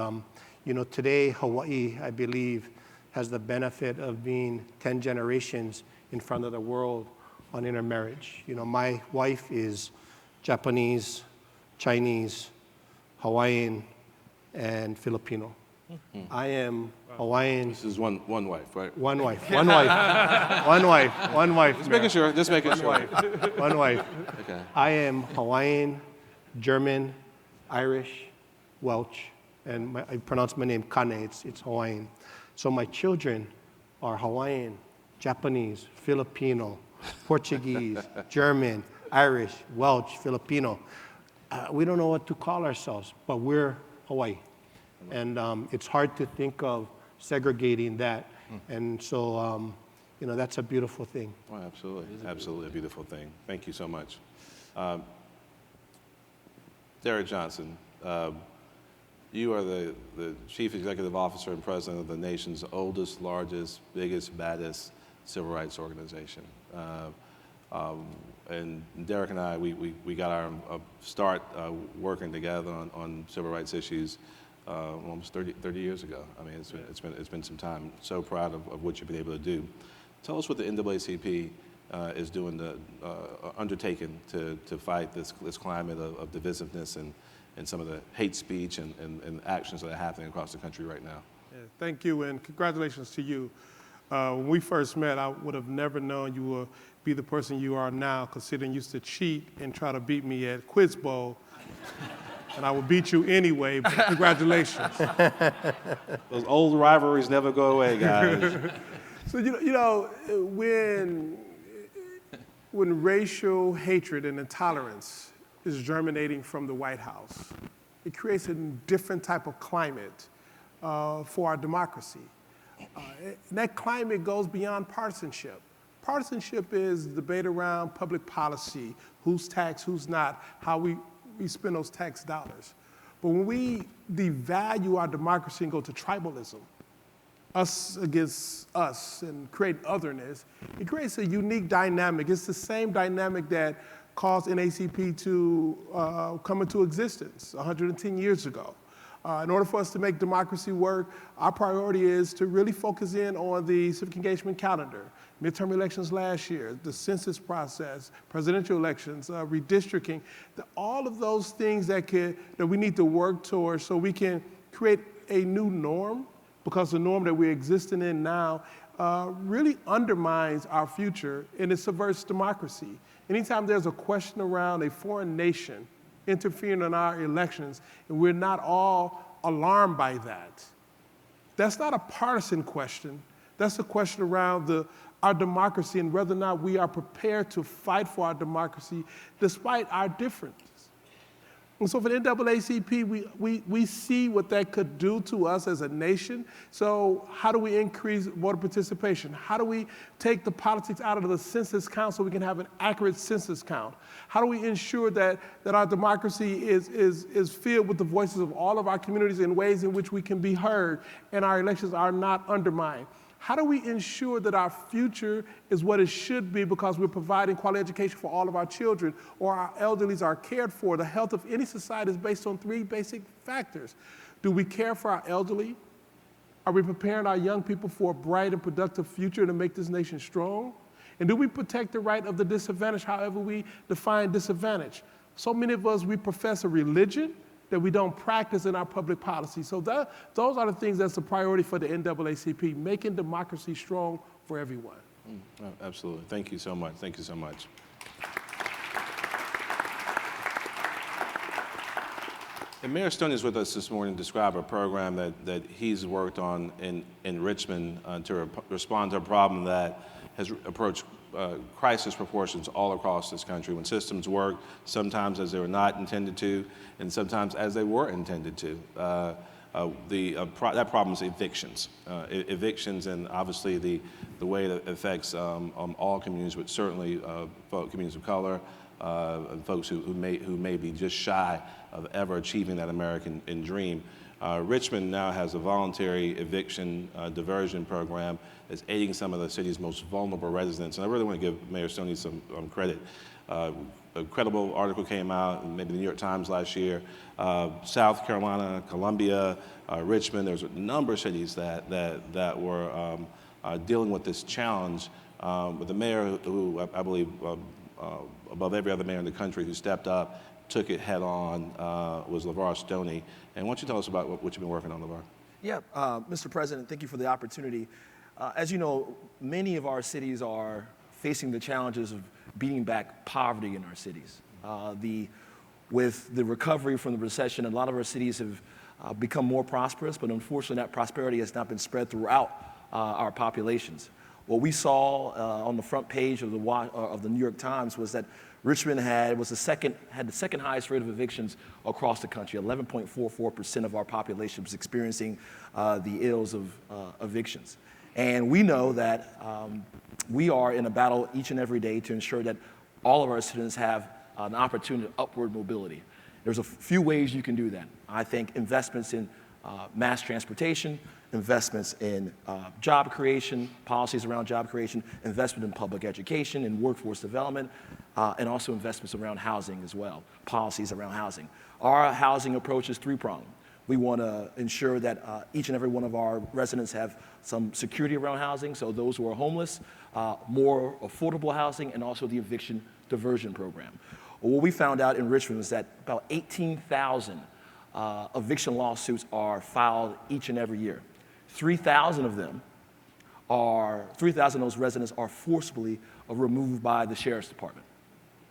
today, Hawaii, I believe, has the benefit of being 10 generations in front of the world on intermarriage. My wife is Japanese, Chinese, Hawaiian, and Filipino. I am Hawaiian. This is one wife, right? One wife. One wife. Just making sure. One wife. Okay. I am Hawaiian, German, Irish, Welsh, and I pronounce my name Kane. It's Hawaiian. So my children are Hawaiian, Japanese, Filipino, Portuguese, German, Irish, Welsh, Filipino. We don't know what to call ourselves, but we're Hawaii. And it's hard to think of segregating that. And so, that's a beautiful thing. Oh, absolutely. Absolutely a beautiful thing. Thank you so much. Derek Johnson, you are the Chief Executive Officer and President of the nation's oldest, largest, biggest, baddest civil rights organization. And Derek and I, we got our start working together on civil rights issues almost 30 years ago. I mean, it's been some time. So proud of what you've been able to do. Tell us what the NAACP is doing, undertaking to fight this climate of divisiveness and some of the hate speech and actions that are happening across the country right now. Yeah, thank you, and congratulations to you. When we first met, I would have never known you would be the person you are now, considering you used to cheat and try to beat me at Quiz Bowl. And I will beat you anyway, but congratulations. Those old rivalries never go away, guys. So, when when racial hatred and intolerance is germinating from the White House. It creates a different type of climate for our democracy. And that climate goes beyond partisanship. Partisanship is debate around public policy, who's taxed, who's not, how we spend those tax dollars. But when we devalue our democracy and go to tribalism, us against us, and create otherness, it creates a unique dynamic. It's the same dynamic that caused NAACP to come into existence 110 years ago. In order for us to make democracy work, our priority is to really focus in on the civic engagement calendar, midterm elections last year, the census process, presidential elections, redistricting, all of those things that we need to work towards so we can create a new norm, because the norm that we're existing in now really undermines our future and it subverts democracy. Anytime there's a question around a foreign nation interfering in our elections, and we're not all alarmed by that, that's not a partisan question. That's a question around our democracy and whether or not we are prepared to fight for our democracy despite our differences. And so for the NAACP, we see what that could do to us as a nation. So how do we increase voter participation? How do we take the politics out of the census count so we can have an accurate census count? How do we ensure that our democracy is filled with the voices of all of our communities in ways in which we can be heard and our elections are not undermined? How do we ensure that our future is what it should be because we're providing quality education for all of our children, or our elderlies are cared for? The health of any society is based on three basic factors. Do we care for our elderly? Are we preparing our young people for a bright and productive future to make this nation strong? And do we protect the right of the disadvantaged, however we define disadvantage? So many of us, we profess a religion that we don't practice in our public policy. So those are the things that's a priority for the NAACP, making democracy strong for everyone. Absolutely. Thank you so much. Thank you so much. And Mayor Stoney is with us this morning to describe a program that he's worked on in Richmond to respond to a problem that has approached crisis proportions all across this country when systems work, sometimes as they were not intended to, and sometimes as they were intended to. That problem is evictions. Evictions, and obviously the way that affects all communities, but certainly communities of color, and folks who may be just shy of ever achieving that American dream. Richmond now has a voluntary eviction diversion program that's aiding some of the city's most vulnerable residents. And I really want to give Mayor Stoney some credit. A credible article came out, maybe the New York Times last year. South Carolina, Columbia, Richmond, there's a number of cities that were dealing with this challenge. With the mayor who I believe above every other mayor in the country who stepped up, took it head on, was LeVar Stoney. And why don't you tell us about what you've been working on, LeVar? Yeah, Mr. President, thank you for the opportunity. As you know, many of our cities are facing the challenges of beating back poverty in our cities. With the recovery from the recession, a lot of our cities have become more prosperous, but unfortunately that prosperity has not been spread throughout our populations. What we saw on the front page of the New York Times was that Richmond had the second highest rate of evictions across the country. 11.44% of our population was experiencing the ills of evictions. And we know that we are in a battle each and every day to ensure that all of our citizens have an opportunity to upward mobility. There's a few ways you can do that. I think investments in mass transportation, investments in job creation, policies around job creation, investment in public education and workforce development, and also investments around housing as well, policies around housing. Our housing approach is three-pronged. We want to ensure that each and every one of our residents have some security around housing, so those who are homeless, more affordable housing, and also the eviction diversion program. What we found out in Richmond was that about 18,000 eviction lawsuits are filed each and every year. 3,000 of those residents are forcibly removed by the sheriff's department.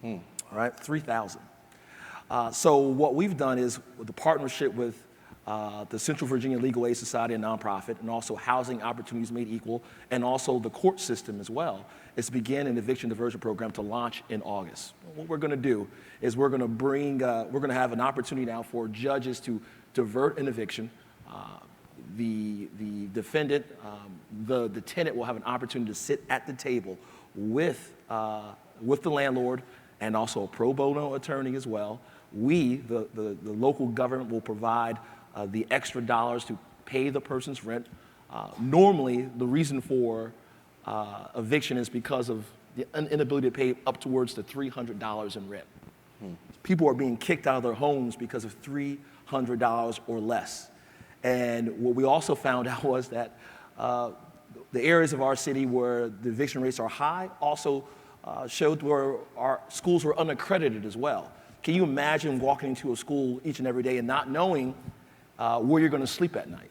All right, 3,000. So what we've done is, with the partnership with the Central Virginia Legal Aid Society, a nonprofit, and also Housing Opportunities Made Equal, and also the court system as well, is to begin an eviction diversion program to launch in August. What we're going to do is we're going to have an opportunity now for judges to divert an eviction. The defendant, the tenant will have an opportunity to sit at the table with the landlord and also a pro bono attorney as well. We, the local government, will provide the extra dollars to pay the person's rent. Normally, the reason for eviction is because of the inability to pay up towards the $300 in rent. People are being kicked out of their homes because of $300 or less. And what we also found out was that the areas of our city where the eviction rates are high also showed where our schools were unaccredited as well. Can you imagine walking into a school each and every day and not knowing where you're going to sleep at night?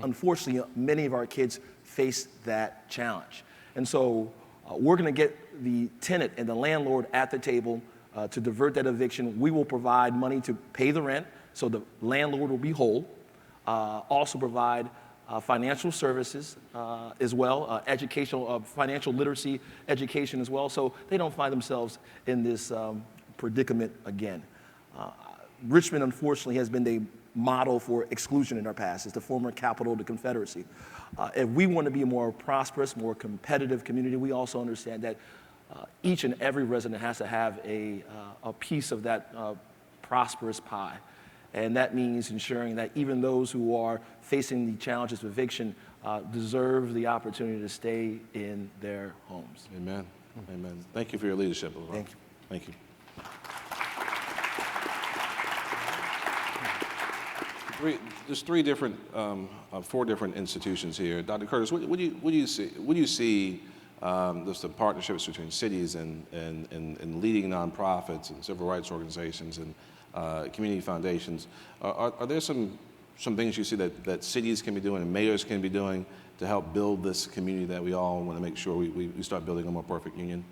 Unfortunately, many of our kids face that challenge. And so we're going to get the tenant and the landlord at the table to divert that eviction. We will provide money to pay the rent, so the landlord will be whole. Also provide financial services as well, educational, financial literacy education as well, so they don't find themselves in this predicament again. Richmond, unfortunately, has been a model for exclusion in our past. It's the former capital of the Confederacy. If we want to be a more prosperous, more competitive community, we also understand that each and every resident has to have a piece of that prosperous pie. And that means ensuring that even those who are facing the challenges of eviction deserve the opportunity to stay in their homes. Amen. Amen. Thank you for your leadership. Thank you. Thank you. There's four different institutions here. Dr. Curtis, what do you see? What do you see? There's the partnerships between cities and leading nonprofits and civil rights organizations and community foundations. Are there some things you see that cities can be doing and mayors can be doing to help build this community that we all want to make sure we start building a more perfect union?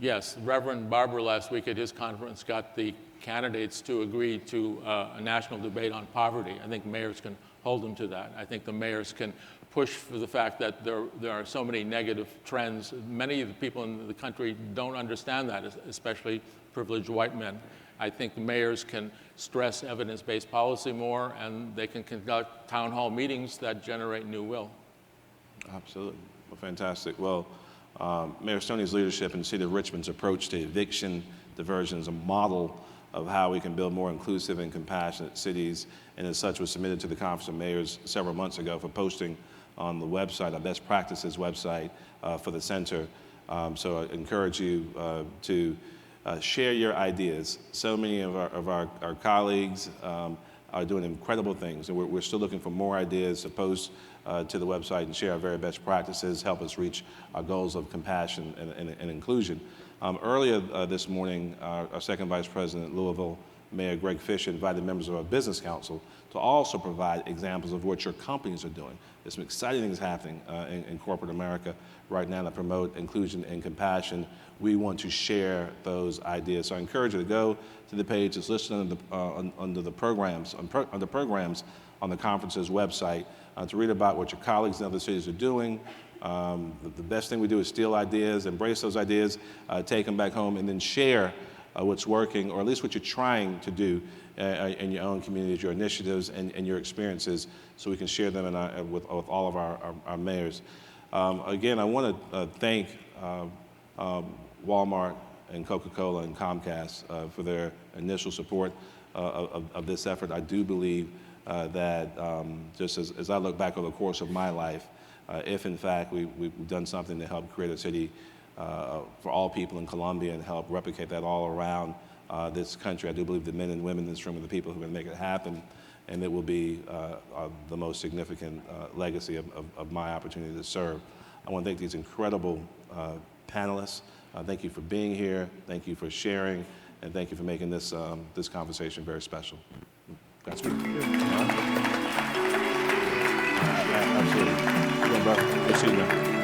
Yes, Reverend Barber last week at his conference got the candidates to agree to a national debate on poverty. I think mayors can hold them to that. I think the mayors can push for the fact that there are so many negative trends. Many of the people in the country don't understand that, especially privileged white men. I think the mayors can stress evidence-based policy more, and they can conduct town hall meetings that generate new will. Absolutely. Well, fantastic. Well, Mayor Stoney's leadership and the City of Richmond's approach to eviction diversion is a model of how we can build more inclusive and compassionate cities, and as such was submitted to the Conference of Mayors several months ago for posting on the website, our best practices website for the center. So I encourage you to share your ideas. So many of our colleagues are doing incredible things, and we're still looking for more ideas to post to the website and share our very best practices, help us reach our goals of compassion and inclusion. Earlier this morning, our second Vice President, Louisville Mayor Greg Fisher, invited members of our Business Council to also provide examples of what your companies are doing. There's some exciting things happening in corporate America right now to promote inclusion and compassion. We want to share those ideas. So I encourage you to go to the page that's listed under the programs on the conference's website to read about what your colleagues in other cities are doing. The best thing we do is steal ideas, embrace those ideas, take them back home, and then share what's working, or at least what you're trying to do in your own communities, your initiatives and your experiences, so we can share them with all of our mayors. Again, I want to thank Walmart and Coca-Cola and Comcast for their initial support of this effort. I do believe that just as I look back over the course of my life, if in fact we've done something to help create a city for all people in Columbia and help replicate that all around this country, I do believe the men and women in this room are the people who are going to make it happen, and it will be the most significant legacy of my opportunity to serve. I want to thank these incredible panelists. Thank you for being here. Thank you for sharing, and thank you for making this this conversation very special. Godspeed. Absolutely. Yeah, bro. Good to see you, man.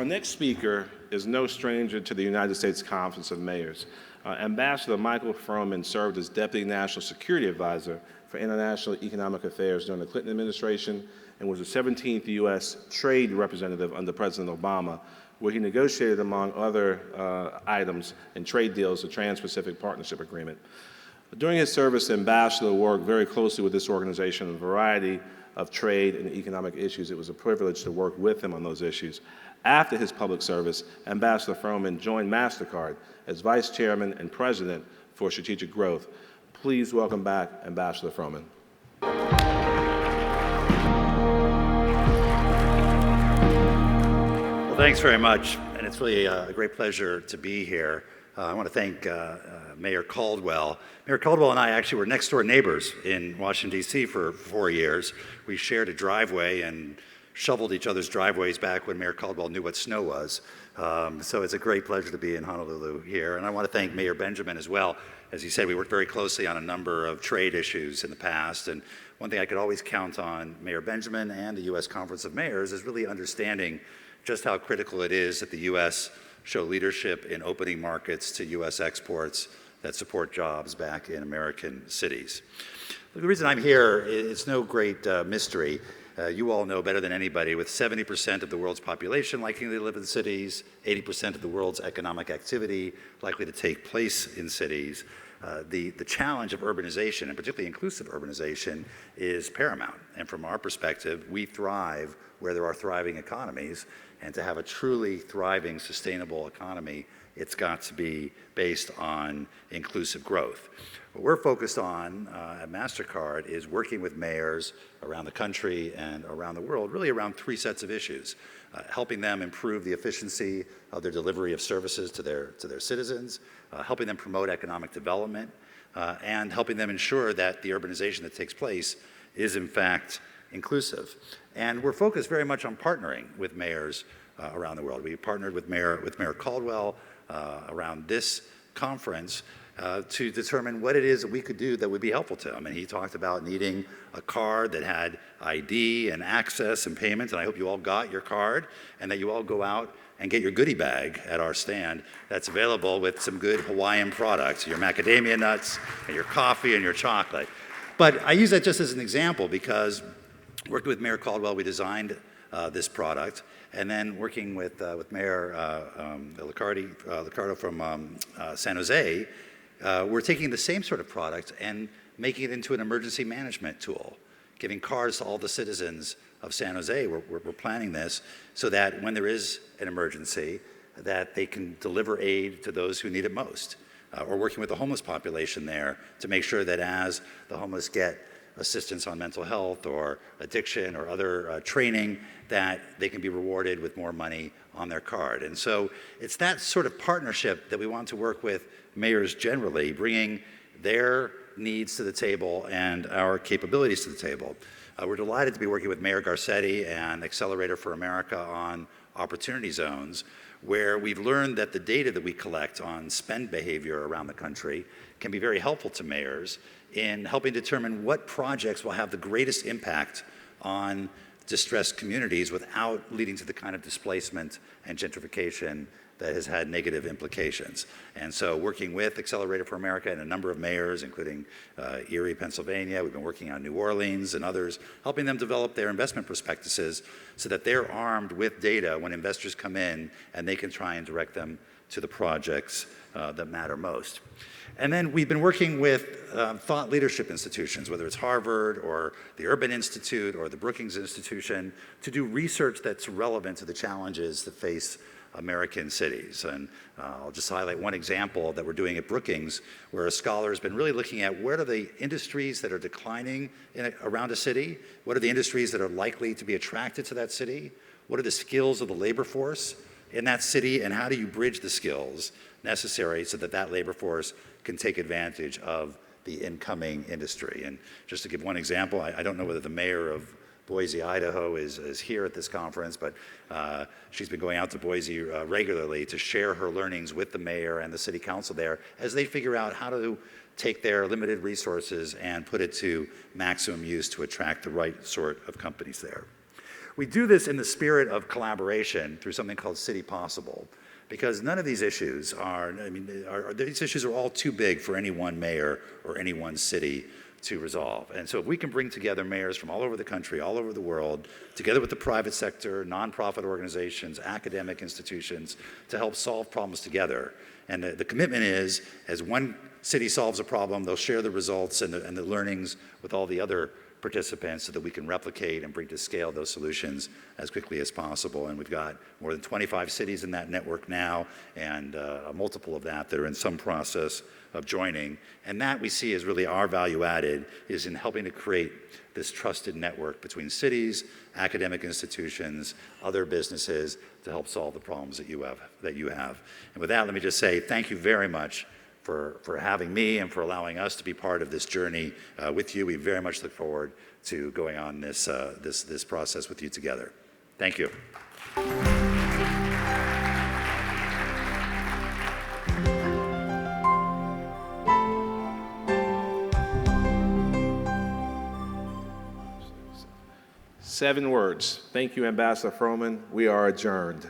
Our next speaker is no stranger to the United States Conference of Mayors. Ambassador Michael Froman served as Deputy National Security Advisor for International Economic Affairs during the Clinton administration and was the 17th U.S. Trade Representative under President Obama, where he negotiated, among other items and trade deals, the Trans-Pacific Partnership Agreement. During his service, the ambassador worked very closely with this organization on a variety of trade and economic issues. It was a privilege to work with him on those issues. After his public service, Ambassador Froman joined MasterCard as Vice Chairman and President for Strategic Growth. Please welcome back Ambassador Froman. Well, thanks very much, and it's really a great pleasure to be here. I want to thank Mayor Caldwell. Mayor Caldwell and I actually were next-door neighbors in Washington, D.C. for 4 years. We shared a driveway and shoveled each other's driveways back when Mayor Caldwell knew what snow was. So it's a great pleasure to be in Honolulu here. And I want to thank Mayor Benjamin as well. As he said, we worked very closely on a number of trade issues in the past. And one thing I could always count on Mayor Benjamin and the U.S. Conference of Mayors is really understanding just how critical it is that the U.S. show leadership in opening markets to U.S. exports that support jobs back in American cities. The reason I'm here, it's no great mystery. You all know better than anybody, with 70% of the world's population likely to live in cities, 80% of the world's economic activity likely to take place in cities, the challenge of urbanization, and particularly inclusive urbanization, is paramount. And from our perspective, we thrive where there are thriving economies, and to have a truly thriving, sustainable economy, it's got to be based on inclusive growth. What we're focused on at MasterCard is working with mayors around the country and around the world, really around 3 sets of issues. Helping them improve the efficiency of their delivery of services to their citizens, helping them promote economic development, and helping them ensure that the urbanization that takes place is in fact inclusive. And we're focused very much on partnering with mayors around the world. We partnered with Mayor Caldwell around this conference to determine what it is that we could do that would be helpful to him. And he talked about needing a card that had ID and access and payment, and I hope you all got your card and that you all go out and get your goodie bag at our stand that's available with some good Hawaiian products, your macadamia nuts and your coffee and your chocolate. But I use that just as an example because working with Mayor Caldwell, we designed this product, and then working with Mayor Liccardo from San Jose, we're taking the same sort of product and making it into an emergency management tool, giving cards to all the citizens of San Jose. We're planning this so that when there is an emergency, that they can deliver aid to those who need it most. Or working with the homeless population there to make sure that as the homeless get assistance on mental health or addiction or other training, that they can be rewarded with more money on their card. And so it's that sort of partnership that we want to work with mayors generally, bringing their needs to the table and our capabilities to the table. We're delighted to be working with Mayor Garcetti and Accelerator for America on opportunity zones, where we've learned that the data that we collect on spend behavior around the country can be very helpful to mayors in helping determine what projects will have the greatest impact on distressed communities without leading to the kind of displacement and gentrification that has had negative implications. And so working with Accelerator for America and a number of mayors, including Erie, Pennsylvania, we've been working on New Orleans and others, helping them develop their investment prospectuses so that they're armed with data when investors come in and they can try and direct them to the projects that matter most. And then we've been working with thought leadership institutions, whether it's Harvard or the Urban Institute or the Brookings Institution, to do research that's relevant to the challenges that face American cities. And I'll just highlight one example that we're doing at Brookings, where a scholar has been really looking at what are the industries that are declining around a city, what are the industries that are likely to be attracted to that city, what are the skills of the labor force in that city, and how do you bridge the skills necessary so that that labor force can take advantage of the incoming industry. And just to give one example, I don't know whether the mayor of Boise, Idaho is here at this conference, but she's been going out to Boise regularly to share her learnings with the mayor and the city council there as they figure out how to take their limited resources and put it to maximum use to attract the right sort of companies there. We do this in the spirit of collaboration through something called City Possible, because none of these issues these issues are all too big for any one mayor or any one city to resolve. And so if we can bring together mayors from all over the country, all over the world, together with the private sector, nonprofit organizations, academic institutions, to help solve problems together. And the commitment is, as one city solves a problem, they'll share the results and the learnings with all the other participants so that we can replicate and bring to scale those solutions as quickly as possible. And we've got more than 25 cities in that network now, and a multiple of that are in some process of joining. And that we see as really our value added is in helping to create this trusted network between cities, academic institutions, other businesses to help solve the problems that you have. And with that, let me just say thank you very much for having me and for allowing us to be part of this journey with you. We very much look forward to going on this process with you together. Thank you. Seven words. Thank you, Ambassador Froman. We are adjourned.